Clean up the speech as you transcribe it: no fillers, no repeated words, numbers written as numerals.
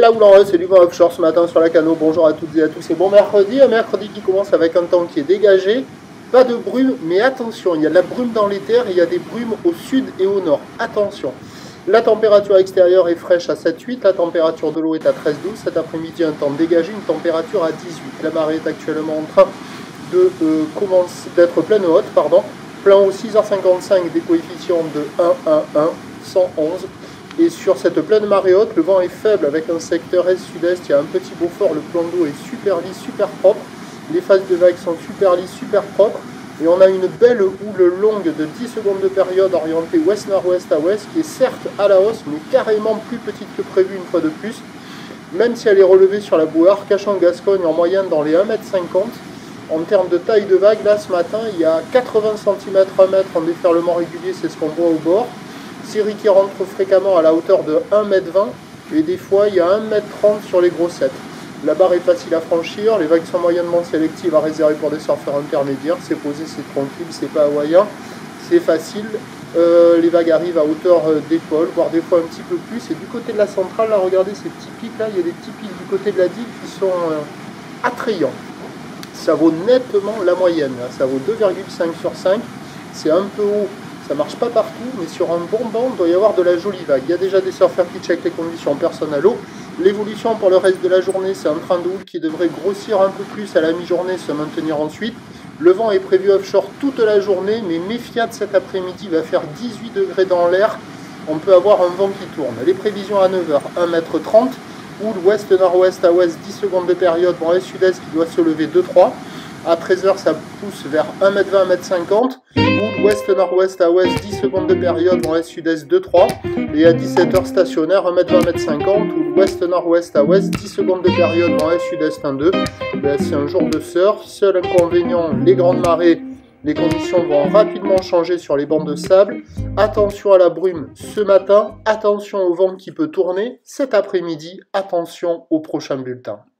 Là où l'on reste, c'est du vent offshore ce matin sur la Cano. Bonjour à toutes et à tous et bon mercredi. Un mercredi qui commence avec un temps qui est dégagé. Pas de brume, mais attention, il y a de la brume dans les terres et il y a des brumes au sud et au nord. Attention. La température extérieure est fraîche à 7-8, la température de l'eau est à 13-12. Cet après-midi, un temps dégagé, une température à 18. La marée est actuellement en train de d'être pleine haute, plein au 6h55, des coefficients de 1, 111. Et sur cette pleine marée haute, le vent est faible avec un secteur est-sud-est. Il y a un petit Beaufort, le plan d'eau est super lisse, super propre. Les phases de vagues sont super lisses, super propres. Et on a une belle houle longue de 10 secondes de période orientée ouest-nord-ouest à ouest, qui est certes à la hausse, mais carrément plus petite que prévu une fois de plus. Même si elle est relevée sur la bouée Arcachon-Gascogne en moyenne dans les 1,50 m. En termes de taille de vague, là ce matin, il y a 80 cm, 1 m en déferlement régulier, c'est ce qu'on voit au bord. Série qui rentre fréquemment à la hauteur de 1,20 m et des fois il y a 1,30 m sur les grossettes. La barre est facile à franchir, les vagues sont moyennement sélectives à réserver pour des surfeurs intermédiaires, c'est posé, c'est tranquille, c'est pas hawaïen, c'est facile. Les vagues arrivent à hauteur d'épaule, voire des fois un petit peu plus. Et du côté de la centrale, là regardez ces petits pics là, il y a des petits pics du côté de la digue qui sont attrayants. Ça vaut nettement la moyenne, là. Ça vaut 2,5 sur 5, c'est un peu haut. Ça marche pas partout, mais sur un bon banc, il doit y avoir de la jolie vague. Il y a déjà des surfeurs qui checkent les conditions, personne à l'eau. L'évolution pour le reste de la journée, c'est un train de houle qui devrait grossir un peu plus à la mi-journée, se maintenir ensuite. Le vent est prévu offshore toute la journée, mais méfiat de cet après-midi, il va faire 18 degrés dans l'air. On peut avoir un vent qui tourne. Les prévisions à 9h, 1,30 m. Houle ouest-nord-ouest à ouest, 10 secondes de période, vent est-sud-est qui doit se lever 2-3. À 13h, ça pousse vers 1,20 m, 1,50 m. Houle ouest-nord-ouest à ouest, 10 secondes de période, vent est-sud-est 2-3. Et à 17h, stationnaire, 1,20 m, 1,50 m. Houle ouest-nord-ouest à ouest, 10 secondes de période, vent est-sud-est 1,2. C'est un jour de surf. Seul inconvénient, les grandes marées. Les conditions vont rapidement changer sur les bancs de sable. Attention à la brume ce matin. Attention au vent qui peut tourner cet après-midi. Attention au prochain bulletin.